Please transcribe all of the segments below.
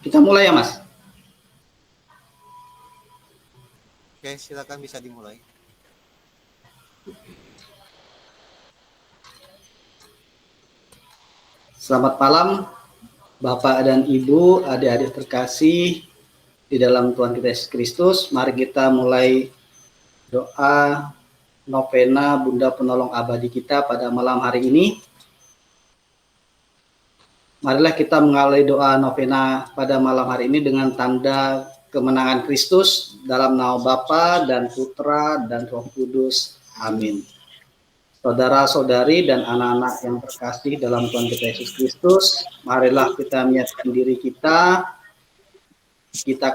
Kita mulai ya, Mas. Oke, silakan bisa dimulai. Selamat malam, Bapak dan Ibu, adik-adik terkasih di dalam Tuhan kita Yesus Kristus. Mari kita mulai doa novena Bunda Penolong Abadi kita pada malam hari ini. Marilah kita mengawali doa novena pada malam hari ini dengan tanda kemenangan Kristus dalam nama Bapa dan Putra dan Roh Kudus. Amin. Saudara-saudari dan anak-anak yang terkasih dalam Tuhan kita Yesus Kristus, marilah kita menyiapkan diri kita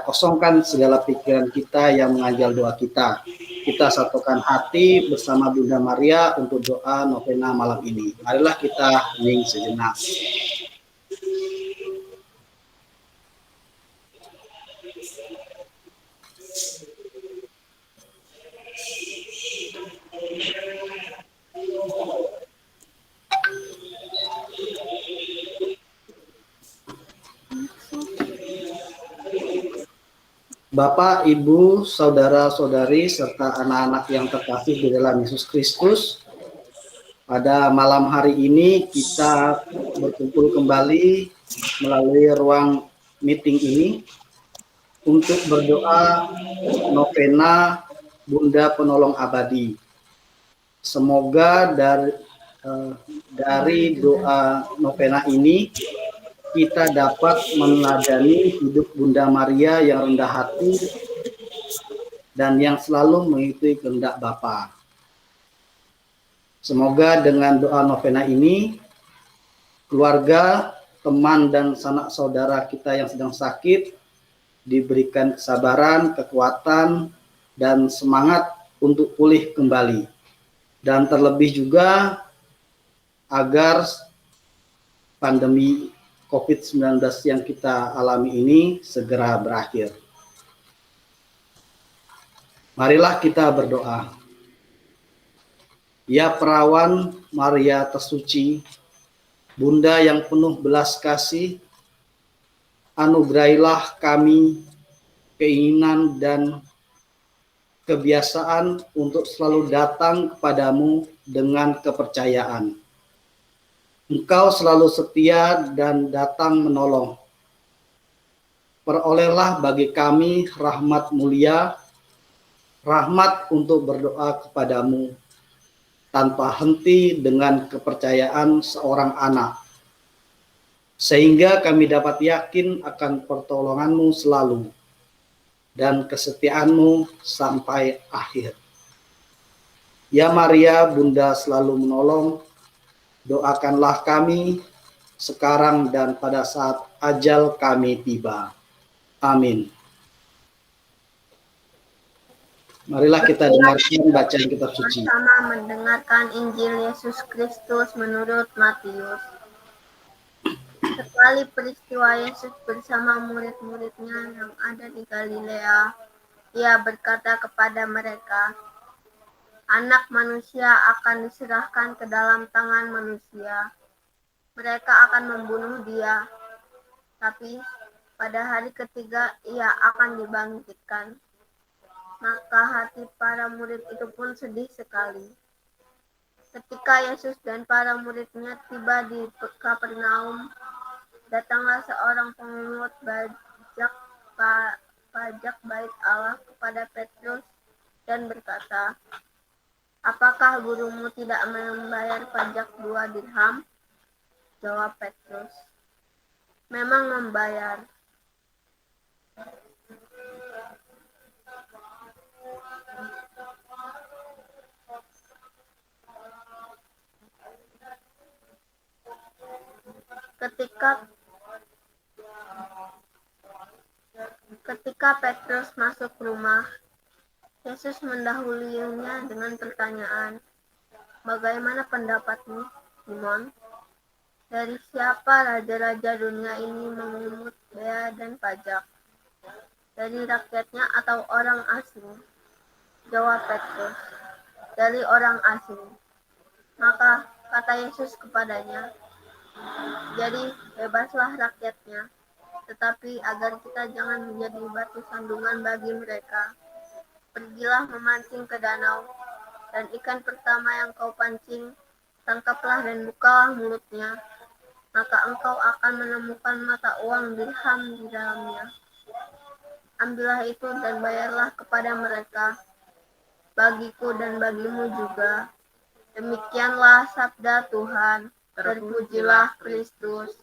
kosongkan segala pikiran kita yang mengajal doa kita. Kita satukan hati bersama Bunda Maria untuk doa novena malam ini. Marilah kita hening sejenak. Bapak, Ibu, saudara-saudari, serta anak-anak yang terkasih di dalam Yesus Kristus, pada malam hari ini kita berkumpul kembali melalui ruang meeting ini untuk berdoa novena Bunda Penolong Abadi. Semoga dari doa novena ini kita dapat meneladani hidup Bunda Maria yang rendah hati dan yang selalu mengikuti kehendak Bapa. Semoga dengan doa novena ini, keluarga, teman, dan sanak saudara kita yang sedang sakit diberikan kesabaran, kekuatan, dan semangat untuk pulih kembali. Dan terlebih juga agar pandemi COVID-19 yang kita alami ini segera berakhir. Marilah kita berdoa. Ya perawan Maria tersuci, Bunda yang penuh belas kasih, anugerahilah kami keinginan dan kebiasaan untuk selalu datang kepadamu dengan kepercayaan. Engkau selalu setia dan datang menolong. Perolehlah bagi kami rahmat mulia, rahmat untuk berdoa kepadamu tanpa henti dengan kepercayaan seorang anak, sehingga kami dapat yakin akan pertolonganmu selalu dan kesetiaanmu sampai akhir. Ya Maria, Bunda selalu menolong, doakanlah kami sekarang dan pada saat ajal kami tiba. Amin. Marilah kita dengarkan bacaan kitab suci. Sama mendengarkan Injil Yesus Kristus menurut Matius. Sekali peristiwa Yesus bersama murid-muridnya yang ada di Galilea, ia berkata kepada mereka, Anak manusia akan diserahkan ke dalam tangan manusia. Mereka akan membunuh dia, tapi pada hari ketiga ia akan dibangkitkan. Maka hati para murid itu pun sedih sekali. Ketika Yesus dan para muridnya tiba di Kapernaum, datanglah seorang pemungut pajak bait Allah kepada Petrus dan berkata, Apakah gurumu tidak membayar pajak 2 dirham? Jawab Petrus, Memang membayar. Ketika Petrus masuk rumah, Yesus mendahulinya dengan pertanyaan, Bagaimana pendapatmu, Simon? Dari siapa raja-raja dunia ini memungut bea dan pajak? Dari rakyatnya atau orang asing? Jawab Petrus, Dari orang asing. Maka kata Yesus kepadanya, Jadi bebaslah rakyatnya. tetapi agar kita jangan menjadi batu sandungan bagi mereka. Pergilah memancing ke danau, dan ikan pertama yang kau pancing, tangkaplah dan bukalah mulutnya, maka engkau akan menemukan mata uang dirham di dalamnya. Ambillah itu dan bayarlah kepada mereka, bagiku dan bagimu juga. Demikianlah sabda Tuhan. Terpujilah Kristus.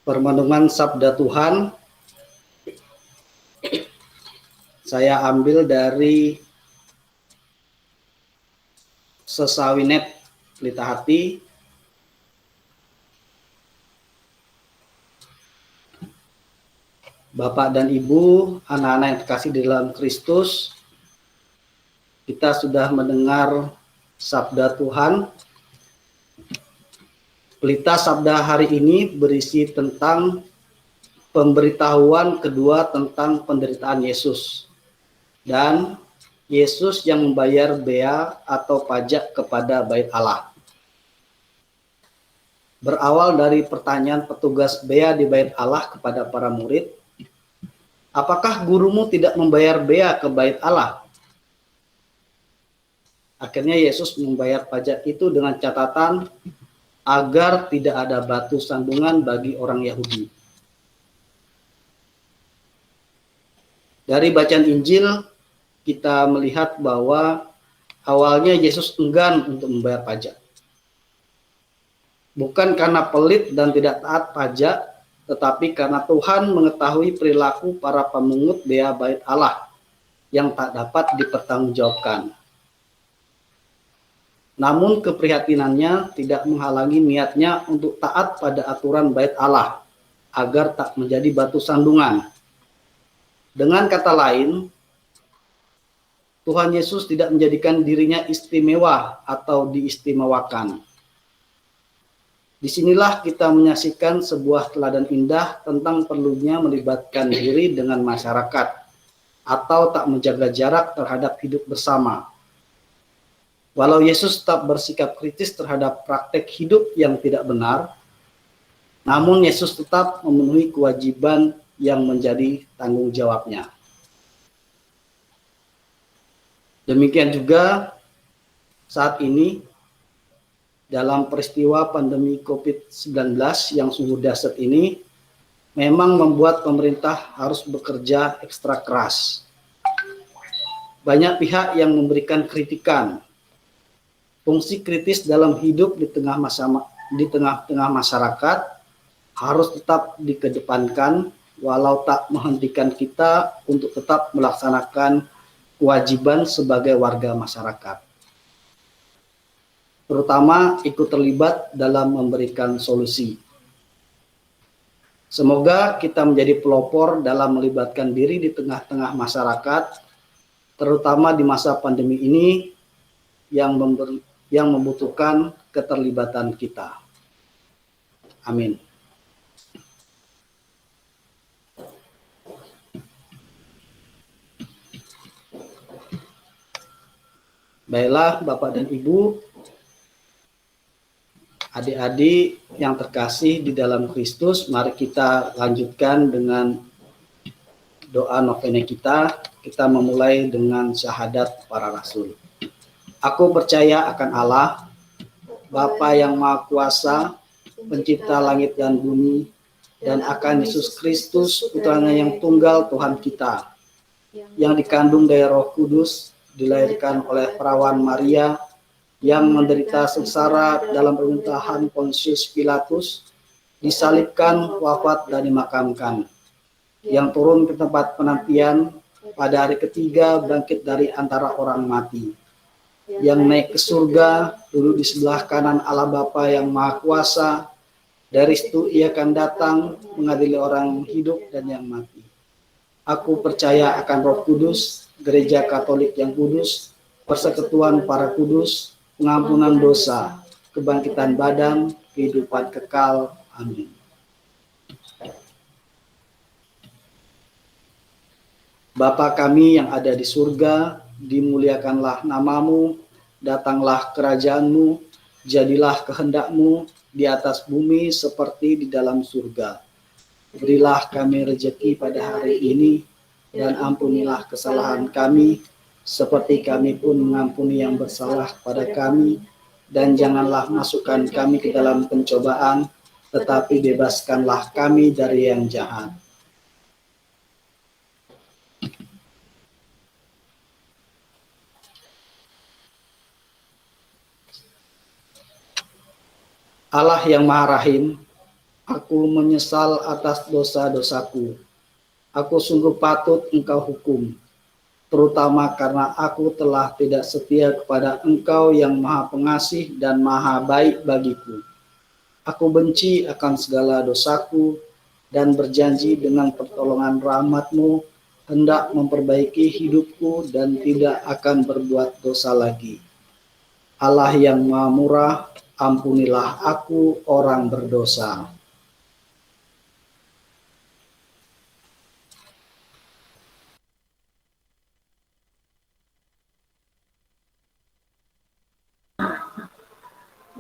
Permenungan Sabda Tuhan saya ambil dari Sesawinet Pelita Hati Bapak dan Ibu, anak-anak yang terkasih di dalam Kristus, kita sudah mendengar Sabda Tuhan. Pelita Sabda hari ini berisi tentang pemberitahuan kedua tentang penderitaan Yesus. Dan Yesus yang membayar bea atau pajak kepada Bait Allah. Berawal dari pertanyaan petugas bea di Bait Allah kepada para murid, apakah gurumu tidak membayar bea ke Bait Allah? Akhirnya Yesus membayar pajak itu dengan catatan agar tidak ada batu sandungan bagi orang Yahudi. Dari bacaan Injil, kita melihat bahwa awalnya Yesus enggan untuk membayar pajak. Bukan karena pelit dan tidak taat pajak, tetapi karena Tuhan mengetahui perilaku para pemungut bea Bait Allah yang tak dapat dipertanggungjawabkan. Namun keprihatinannya tidak menghalangi niatnya untuk taat pada aturan Bait Allah agar tak menjadi batu sandungan. Dengan kata lain, Tuhan Yesus tidak menjadikan dirinya istimewa atau diistimewakan. Disinilah kita menyaksikan sebuah teladan indah tentang perlunya melibatkan diri dengan masyarakat atau tak menjaga jarak terhadap hidup bersama. Walau Yesus tetap bersikap kritis terhadap praktek hidup yang tidak benar, namun Yesus tetap memenuhi kewajiban yang menjadi tanggung jawabnya. Demikian juga saat ini dalam peristiwa pandemi COVID-19 yang sungguh dahsyat ini memang membuat pemerintah harus bekerja ekstra keras. Banyak pihak yang memberikan kritikan. Fungsi kritis dalam hidup di tengah-tengah masyarakat harus tetap dikedepankan walau tak menghentikan kita untuk tetap melaksanakan kewajiban sebagai warga masyarakat. Terutama ikut terlibat dalam memberikan solusi. Semoga kita menjadi pelopor dalam melibatkan diri di tengah-tengah masyarakat, terutama di masa pandemi ini yang membutuhkan keterlibatan kita. Amin. Baiklah Bapak dan Ibu, adik-adik yang terkasih di dalam Kristus, mari kita lanjutkan dengan doa novena kita. Kita memulai dengan syahadat para rasul. Aku percaya akan Allah, Bapa yang Maha Kuasa, pencipta langit dan bumi, dan akan Yesus Kristus, putranya yang tunggal Tuhan kita, yang dikandung dari Roh Kudus, dilahirkan oleh perawan Maria, yang menderita sengsara dalam pemerintahan Pontius Pilatus, disalibkan, wafat, dan dimakamkan, yang turun ke tempat penantian, pada hari ketiga bangkit dari antara orang mati, yang naik ke surga, duduk di sebelah kanan Allah Bapa yang Maha Kuasa, dari situ ia akan datang mengadili orang hidup dan yang mati. Aku percaya akan Roh Kudus, Gereja Katolik yang kudus, persekutuan para kudus, pengampunan dosa, kebangkitan badan, kehidupan kekal. Amin. Bapa kami yang ada di surga, dimuliakanlah namamu, datanglah kerajaanmu, Jadilah kehendak-Mu di atas bumi seperti di dalam surga. Berilah kami rejeki pada hari ini, dan ampunilah kesalahan kami, seperti kami pun mengampuni yang bersalah pada kami. Dan janganlah masukkan kami ke dalam pencobaan, tetapi bebaskanlah kami dari yang jahat. Allah yang Maha Rahim, aku menyesal atas dosa-dosaku. Aku sungguh patut Engkau hukum, terutama karena aku telah tidak setia kepada Engkau yang Maha Pengasih dan Maha Baik bagiku. Aku benci akan segala dosaku dan berjanji dengan pertolongan rahmat-Mu hendak memperbaiki hidupku dan tidak akan berbuat dosa lagi. Allah yang Maha Murah, ampunilah aku orang berdosa.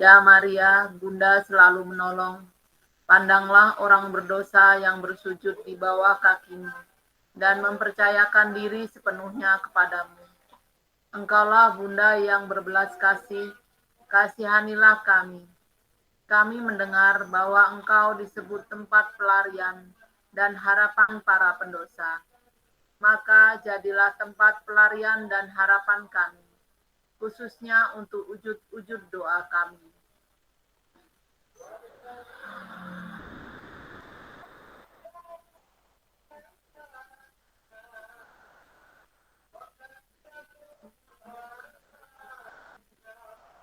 Ya Maria, Bunda selalu menolong. Pandanglah orang berdosa yang bersujud di bawah kaki-Mu dan mempercayakan diri sepenuhnya kepadamu. Engkaulah Bunda yang berbelas kasih, kasihanilah kami. Kami mendengar bahwa Engkau disebut tempat pelarian dan harapan para pendosa. Maka jadilah tempat pelarian dan harapan kami, khususnya untuk wujud-wujud doa kami.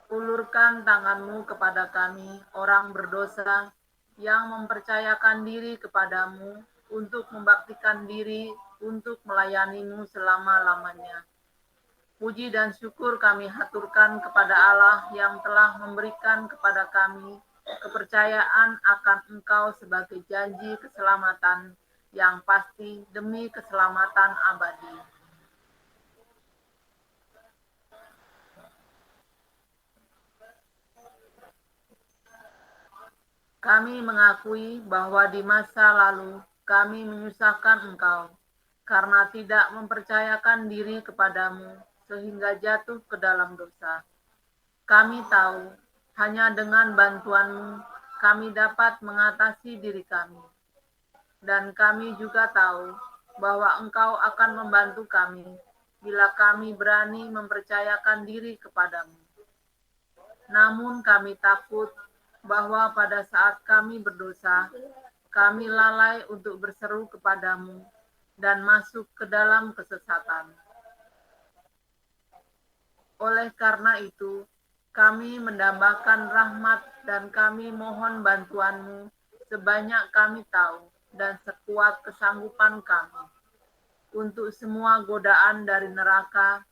Ulurkan tangan-Mu kepada kami, orang berdosa, yang mempercayakan diri kepadamu untuk membaktikan diri untuk melayani-Mu selama-lamanya. Puji dan syukur kami haturkan kepada Allah yang telah memberikan kepada kami kepercayaan akan Engkau sebagai janji keselamatan yang pasti demi keselamatan abadi. Kami mengakui bahwa di masa lalu kami menyusahkan Engkau karena tidak mempercayakan diri kepadamu sehingga jatuh ke dalam dosa. Kami tahu hanya dengan bantuan-Mu kami dapat mengatasi diri kami. Dan kami juga tahu bahwa Engkau akan membantu kami bila kami berani mempercayakan diri kepadamu. Namun kami takut bahwa pada saat kami berdosa, kami lalai untuk berseru kepadamu dan masuk ke dalam kesesatan. Oleh karena itu, kami mendambakan rahmat dan kami mohon bantuan-Mu sebanyak kami tahu dan sekuat kesanggupan kami. Untuk semua godaan dari neraka,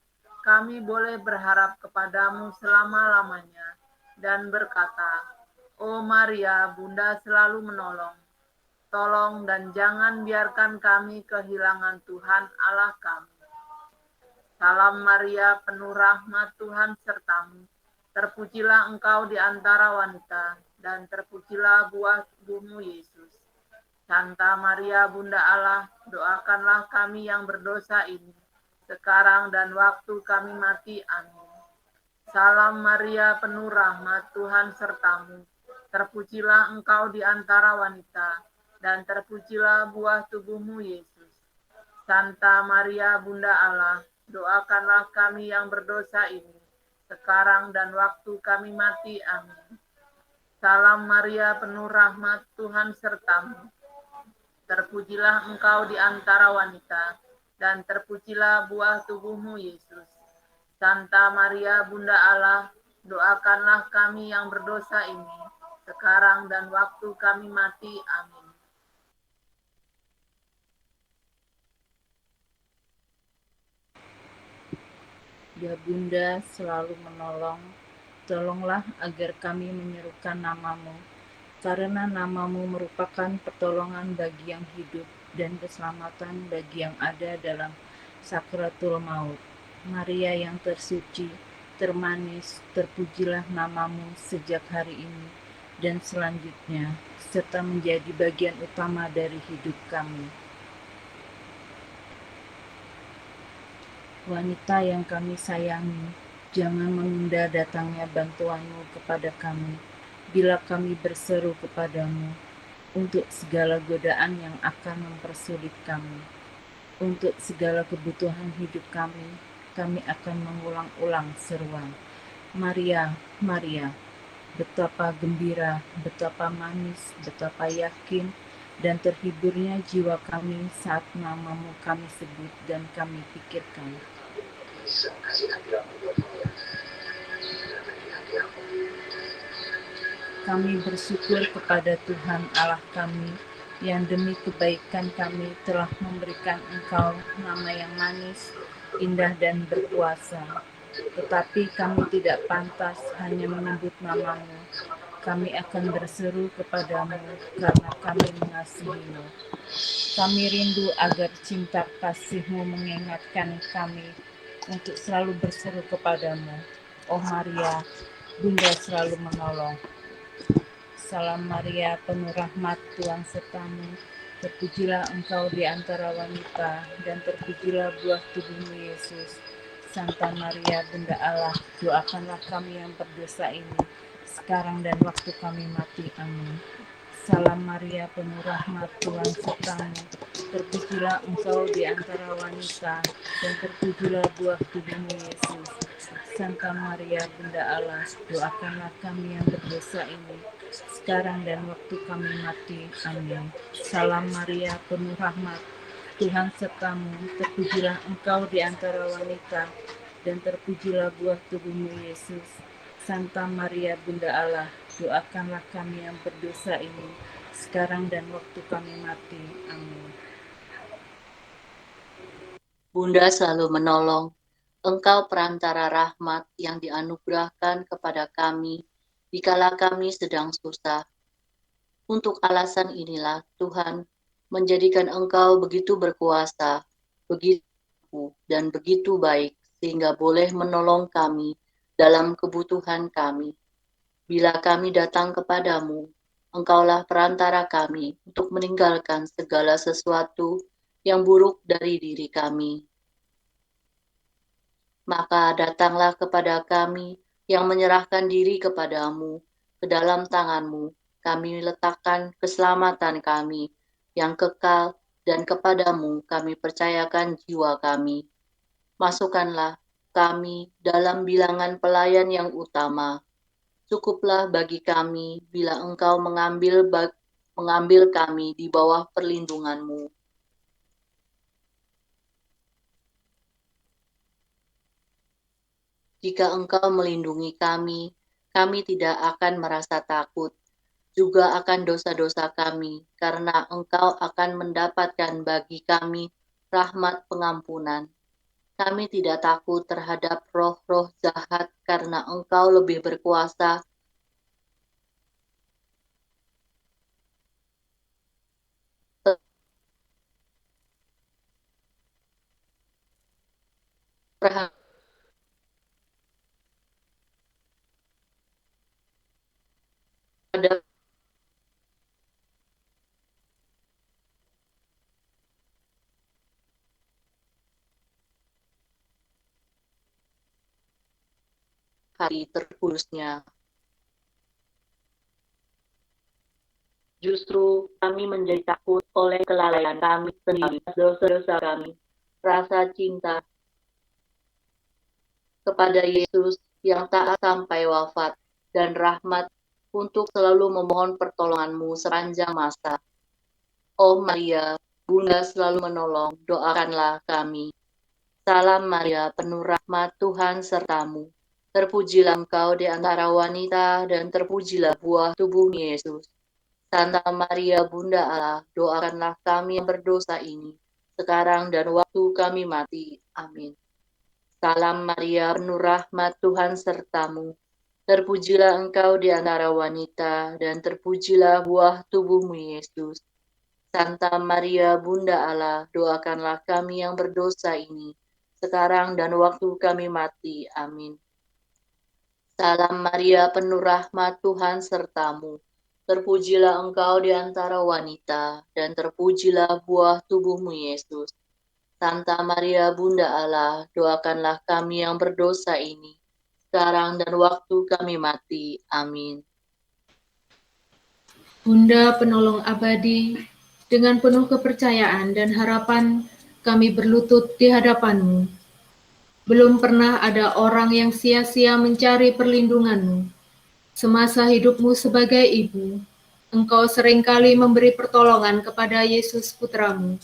kami boleh berharap kepadamu selama-lamanya dan berkata, "O Maria, Bunda selalu menolong. Tolong dan jangan biarkan kami kehilangan Tuhan Allah kami." Salam Maria, penuh rahmat Tuhan sertamu. Terpujilah engkau di antara wanita, dan terpujilah buah tubuhmu Yesus. Santa Maria, Bunda Allah, doakanlah kami yang berdosa ini, sekarang dan waktu kami mati. Amin. Salam Maria, penuh rahmat Tuhan sertamu. Terpujilah engkau di antara wanita, dan terpujilah buah tubuhmu Yesus. Santa Maria, Bunda Allah, doakanlah kami yang berdosa ini, sekarang dan waktu kami mati. Amin. Salam Maria, penuh rahmat Tuhan sertamu. Terpujilah engkau di antara wanita, dan terpujilah buah tubuhmu Yesus. Santa Maria, Bunda Allah, doakanlah kami yang berdosa ini, sekarang dan waktu kami mati. Amin. Ya Bunda selalu menolong, tolonglah agar kami menyerukan nama-Mu, karena nama-Mu merupakan pertolongan bagi yang hidup dan keselamatan bagi yang ada dalam sakratul maut. Maria yang tersuci, termanis, terpujilah namamu sejak hari ini dan selanjutnya, serta menjadi bagian utama dari hidup kami. Wanita yang kami sayangi, jangan menunda datangnya bantuanmu kepada kami, bila kami berseru kepadamu, untuk segala godaan yang akan mempersulit kami. Untuk segala kebutuhan hidup kami akan mengulang-ulang seruan. Maria, Maria, betapa gembira, betapa manis, betapa yakin, dan terhiburnya jiwa kami saat namamu kami sebut dan kami pikirkan. Kami bersyukur kepada Tuhan Allah kami yang demi kebaikan kami telah memberikan Engkau nama yang manis, indah dan berkuasa. Tetapi kami tidak pantas hanya menyebut namamu. Kami akan berseru kepadamu karena kami mengasihimu. Kami rindu agar cinta kasih-Mu mengingatkan kami untuk selalu berseru kepadamu. Oh Maria, Bunda selalu menolong. Salam Maria, penuh rahmat, Tuhan sertamu. Terpujilah engkau di antara wanita, dan terpujilah buah tubuhmu Yesus. Santa Maria, Bunda Allah, doakanlah kami yang berdosa ini, sekarang dan waktu kami mati. Amin. Salam Maria, penuh rahmat, Tuhan sertamu. Terpujilah engkau di antara wanita, dan terpujilah buah tubuhmu Yesus. Santa Maria, Bunda Allah, doakanlah kami yang berdosa ini, sekarang dan waktu kami mati. Amin. Salam Maria, penuh rahmat, Tuhan sertamu. Terpujilah engkau di antara wanita, dan terpujilah buah tubuhmu Yesus. Santa Maria, Bunda Allah, doakanlah kami yang berdosa ini, sekarang dan waktu kami mati. Amin. Bunda selalu menolong. Engkau perantara rahmat yang dianugerahkan kepada kami dikala kami sedang susah. Untuk alasan inilah Tuhan menjadikan Engkau begitu berkuasa, begitu dan begitu baik, sehingga boleh menolong kami dalam kebutuhan kami. Bila kami datang kepadamu, Engkaulah perantara kami untuk meninggalkan segala sesuatu yang buruk dari diri kami. Maka datanglah kepada kami yang menyerahkan diri kepadamu, ke dalam tanganmu, kami letakkan keselamatan kami yang kekal, dan kepadamu kami percayakan jiwa kami. Masukkanlah kami dalam bilangan pelayan yang utama. Cukuplah bagi kami bila Engkau mengambil kami di bawah perlindunganmu. Jika Engkau melindungi kami tidak akan merasa takut, juga akan dosa-dosa kami, karena Engkau akan mendapatkan bagi kami rahmat pengampunan. Kami tidak takut terhadap roh-roh jahat, karena Engkau lebih berkuasa terhadap hari terkudusnya. Justru kami menjadi takut oleh kelalaian kami sendiri, dosa-dosa kami, rasa cinta kepada Yesus yang taat sampai wafat, dan rahmat untuk selalu memohon pertolonganmu sepanjang masa. Oh Maria, Bunda selalu menolong, doakanlah kami. Salam Maria, penuh rahmat, Tuhan sertamu. Terpujilah engkau di antara wanita, dan terpujilah buah tubuh Yesus. Santa Maria, Bunda Allah, doakanlah kami yang berdosa ini, sekarang dan waktu kami mati. Amin. Salam Maria, penuh rahmat, Tuhan sertamu. Terpujilah engkau di antara wanita, dan terpujilah buah tubuhmu Yesus. Santa Maria, Bunda Allah, doakanlah kami yang berdosa ini, sekarang dan waktu kami mati. Amin. Salam Maria, penuh rahmat, Tuhan sertamu. Terpujilah engkau di antara wanita, dan terpujilah buah tubuhmu, Yesus. Santa Maria, Bunda Allah, doakanlah kami yang berdosa ini, sekarang dan waktu kami mati. Amin. Bunda penolong abadi, dengan penuh kepercayaan dan harapan kami berlutut di hadapan-Mu. Belum pernah ada orang yang sia-sia mencari perlindungan-Mu. Semasa hidupmu sebagai ibu, engkau seringkali memberi pertolongan kepada Yesus putramu.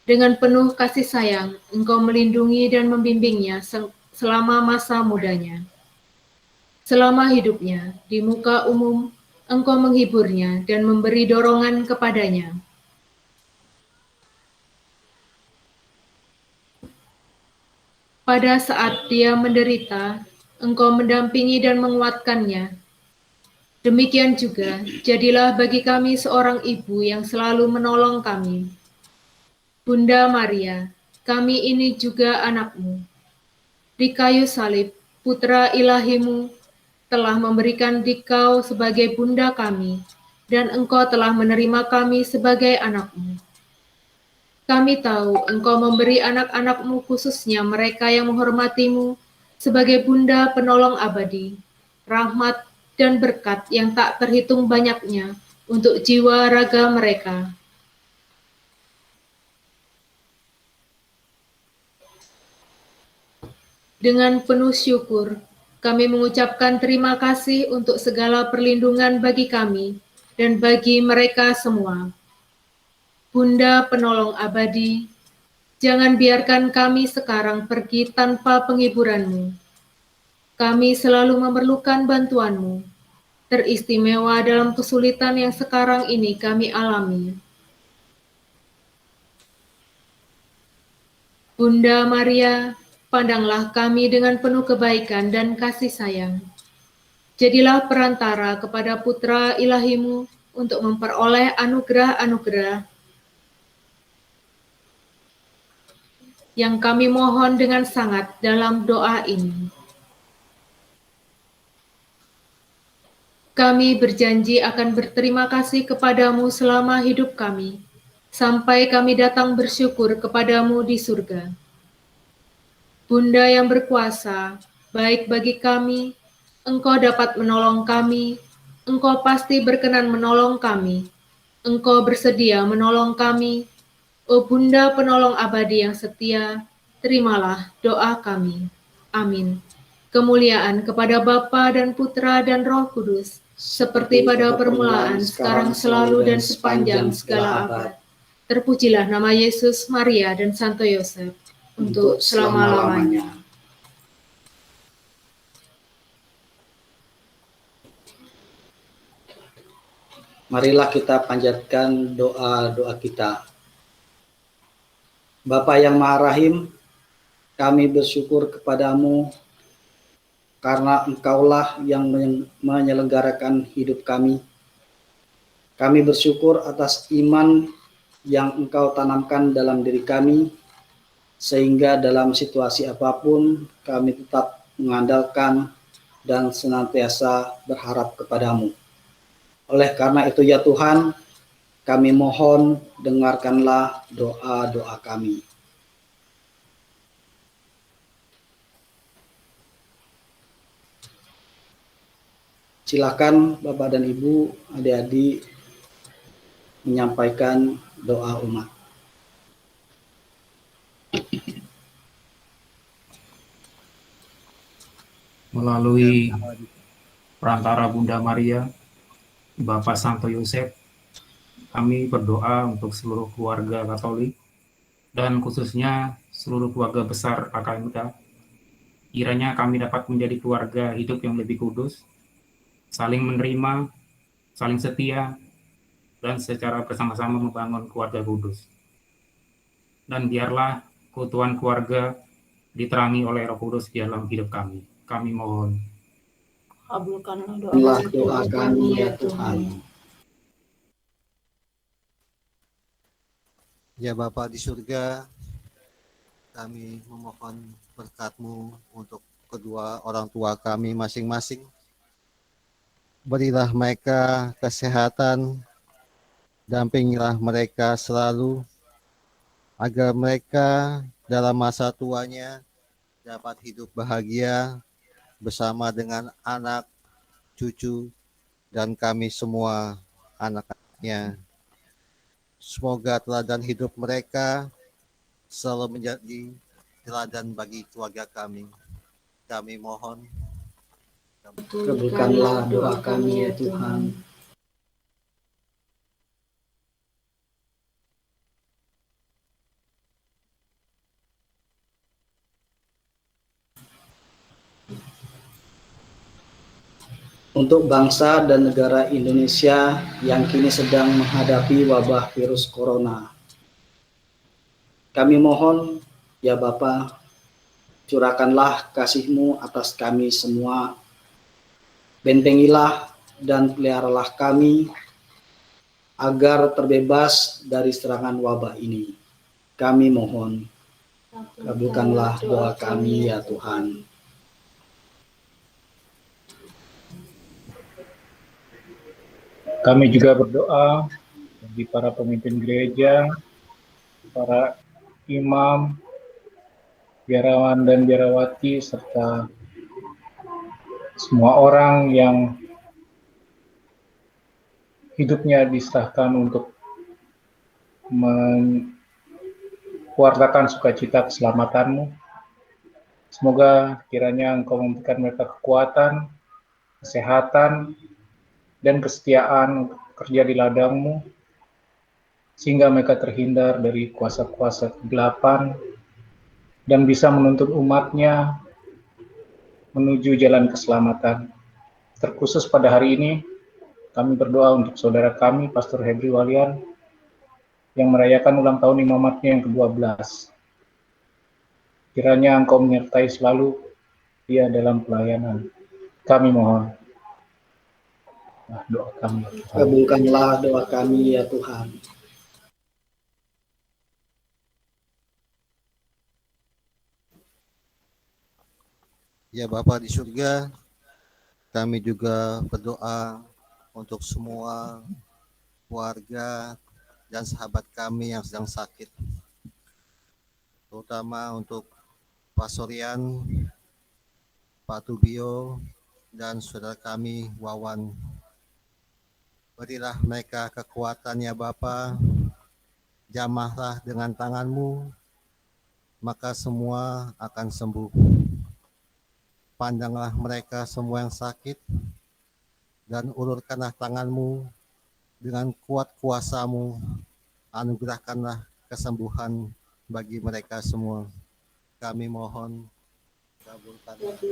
Dengan penuh kasih sayang, engkau melindungi dan membimbingnya selama masa mudanya. Selama hidupnya, di muka umum, engkau menghiburnya dan memberi dorongan kepadanya. Pada saat dia menderita, engkau mendampingi dan menguatkannya. Demikian juga, jadilah bagi kami seorang ibu yang selalu menolong kami. Bunda Maria, kami ini juga anak-Mu. Di kayu salib, Putra Ilahi-Mu telah memberikan Dikau sebagai Bunda kami, dan Engkau telah menerima kami sebagai anak-Mu. Kami tahu Engkau memberi anak-anak-Mu, khususnya mereka yang menghormati-Mu, sebagai Bunda penolong abadi, rahmat dan berkat yang tak terhitung banyaknya untuk jiwa raga mereka. Dengan penuh syukur, kami mengucapkan terima kasih untuk segala perlindungan bagi kami dan bagi mereka semua. Bunda penolong abadi, jangan biarkan kami sekarang pergi tanpa penghiburan-Mu. Kami selalu memerlukan bantuan-Mu, teristimewa dalam kesulitan yang sekarang ini kami alami. Bunda Maria, pandanglah kami dengan penuh kebaikan dan kasih sayang. Jadilah perantara kepada Putra Ilahi-Mu untuk memperoleh anugerah-anugerah yang kami mohon dengan sangat dalam doa ini. Kami berjanji akan berterima kasih kepadamu selama hidup kami, sampai kami datang bersyukur kepadamu di surga. Bunda yang berkuasa, baik bagi kami, Engkau dapat menolong kami, Engkau pasti berkenan menolong kami, Engkau bersedia menolong kami. O Bunda penolong abadi yang setia, terimalah doa kami. Amin. Kemuliaan kepada Bapa dan Putra dan Roh Kudus, seperti pada permulaan, sekarang, selalu, dan sepanjang segala abad. Terpujilah nama Yesus, Maria, dan Santo Yosef, untuk selama-lamanya. Marilah kita panjatkan doa-doa kita. Bapa yang Maha Rahim, kami bersyukur kepadamu karena Engkaulah yang menyelenggarakan hidup kami. Kami bersyukur atas iman yang Engkau tanamkan dalam diri kami, sehingga dalam situasi apapun kami tetap mengandalkan dan senantiasa berharap kepadamu. Oleh karena itu ya Tuhan, kami mohon dengarkanlah doa-doa kami. Silakan Bapak dan Ibu, adik-adik menyampaikan doa umat. Melalui perantara Bunda Maria, Bapak Santo Yosef, kami berdoa untuk seluruh keluarga Katolik dan khususnya seluruh keluarga besar AKMK. Kiranya kami dapat menjadi keluarga hidup yang lebih kudus, saling menerima, saling setia, dan secara bersama-sama membangun keluarga kudus. Dan biarlah keutuhan keluarga diterangi oleh Roh Kudus di dalam hidup kami. Kami mohon. Kabulkanlah doa kami ya Tuhan. Ya Bapa di surga, kami memohon berkat-Mu untuk kedua orang tua kami masing-masing. Berilah mereka kesehatan, dampingilah mereka selalu, agar mereka dalam masa tuanya dapat hidup bahagia bersama dengan anak, cucu, dan kami semua anak-anaknya. Semoga teladan hidup mereka selalu menjadi teladan bagi keluarga kami. Kami mohon, Kabulkanlah doa kami ya Tuhan. Untuk bangsa dan negara Indonesia yang kini sedang menghadapi wabah virus corona. Kami mohon, ya Bapa, curahkanlah kasih-Mu atas kami semua. Bentengilah dan peliharalah kami agar terbebas dari serangan wabah ini. Kami mohon, kabulkanlah doa kami ya Tuhan. Kami juga berdoa bagi para pemimpin gereja, para imam, biarawan dan biarawati, serta semua orang yang hidupnya diserahkan untuk mewartakan sukacita keselamatan-Mu. Semoga kiranya Engkau memberikan mereka kekuatan, kesehatan, dan kesetiaan untuk kerja di ladang-Mu, sehingga mereka terhindar dari kuasa-kuasa kegelapan dan bisa menuntun umat-Nya menuju jalan keselamatan. Terkhusus pada hari ini, kami berdoa untuk saudara kami, Pastor Hebri Walian, yang merayakan ulang tahun imamatnya yang ke-12. Kiranya Engkau menyertai selalu dia dalam pelayanan. Kami mohon. Doa kami, ya Tuhan. Kabulkanlah doa kami ya Tuhan. ya Bapa di surga, kami juga berdoa untuk semua keluarga dan sahabat kami yang sedang sakit, terutama untuk Pak Sorian, Pak Tubio, dan saudara kami Wawan. Berilah mereka kekuatan ya Bapa, jamahlah dengan tangan-Mu, maka semua akan sembuh. Pandanglah mereka semua yang sakit, dan ulurkanlah tangan-Mu dengan kuat kuasa-Mu, anugerahkanlah kesembuhan bagi mereka semua. Kami mohon,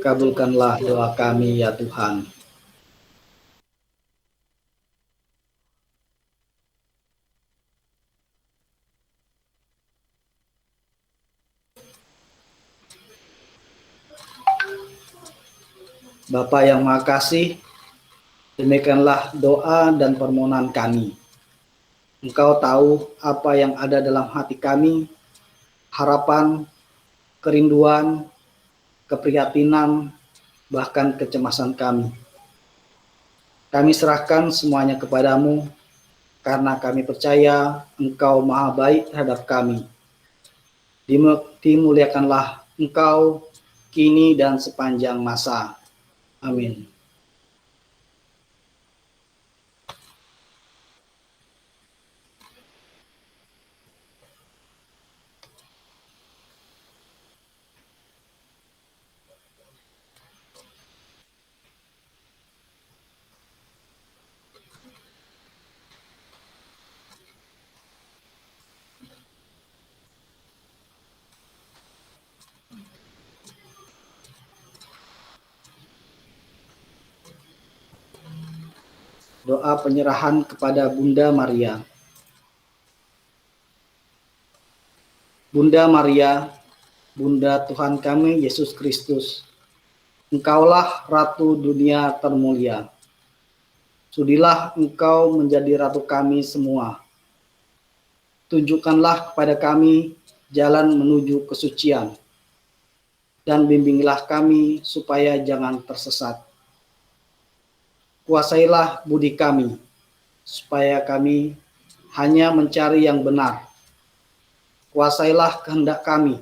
Kabulkanlah doa kami ya Tuhan. Bapa yang Maha Kasih, demikianlah doa dan permohonan kami. Engkau tahu apa yang ada dalam hati kami, harapan, kerinduan, keprihatinan, bahkan kecemasan kami. Kami serahkan semuanya kepadamu, karena kami percaya Engkau Maha Baik terhadap kami. Dimuliakanlah Engkau kini dan sepanjang masa. Amin. Doa penyerahan kepada Bunda Maria. Bunda Maria, Bunda Tuhan kami Yesus Kristus, Engkaulah Ratu dunia termulia. Sudilah Engkau menjadi Ratu kami semua. Tunjukkanlah kepada kami jalan menuju kesucian. dan bimbinglah kami supaya jangan tersesat. Kuasailah budi kami, supaya kami hanya mencari yang benar. Kuasailah kehendak kami,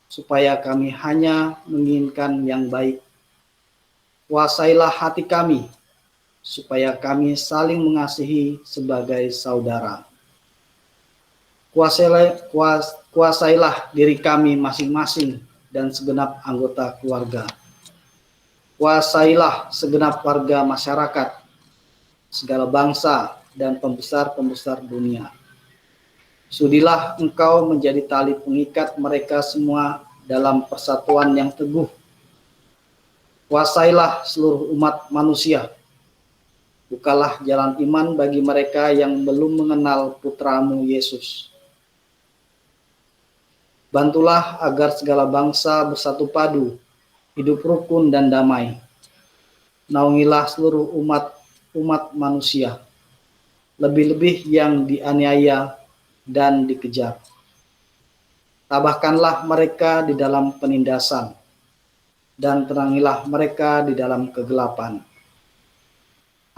supaya kami hanya menginginkan yang baik. Kuasailah hati kami, supaya kami saling mengasihi sebagai saudara. Kuasailah diri kami masing-masing dan segenap anggota keluarga. Kuasailah segenap warga masyarakat, segala bangsa, dan pembesar-pembesar dunia. Sudilah Engkau menjadi tali pengikat mereka semua dalam persatuan yang teguh. Kuasailah seluruh umat manusia. Bukalah jalan iman bagi mereka yang belum mengenal Putra-Mu Yesus. Bantulah agar segala bangsa bersatu padu, hidup rukun dan damai. Naungilah seluruh umat manusia, lebih-lebih yang dianiaya dan dikejar. Tabahkanlah mereka di dalam penindasan, dan terangilah mereka di dalam kegelapan,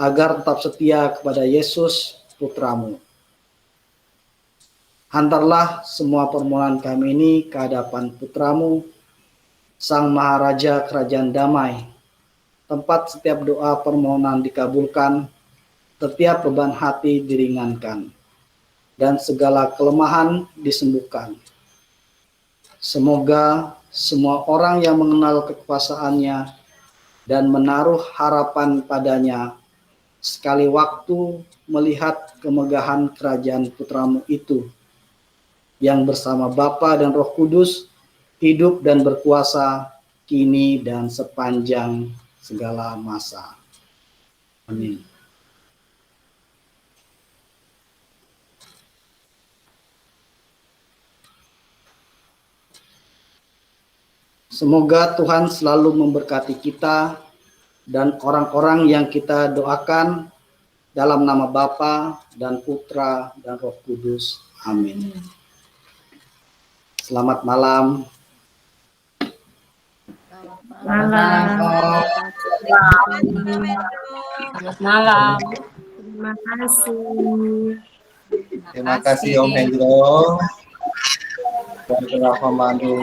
agar tetap setia kepada Yesus, Putra-Mu. Hantarlah semua permohonan kami ini ke hadapan Putra-Mu, Sang Maharaja Kerajaan Damai, tempat setiap doa permohonan dikabulkan, setiap beban hati diringankan, dan segala kelemahan disembuhkan. Semoga semua orang yang mengenal kekuasaannya dan menaruh harapan padanya, sekali waktu melihat kemegahan kerajaan Putra-Mu itu, yang bersama Bapa dan Roh Kudus, hidup dan berkuasa, kini dan sepanjang segala masa. Amin. Semoga Tuhan selalu memberkati kita dan orang-orang yang kita doakan dalam nama Bapa dan Putra dan Roh Kudus. Amin. Selamat malam. Selamat malam. Terima kasih. Terima kasih Om Hendro. Dan telah memandu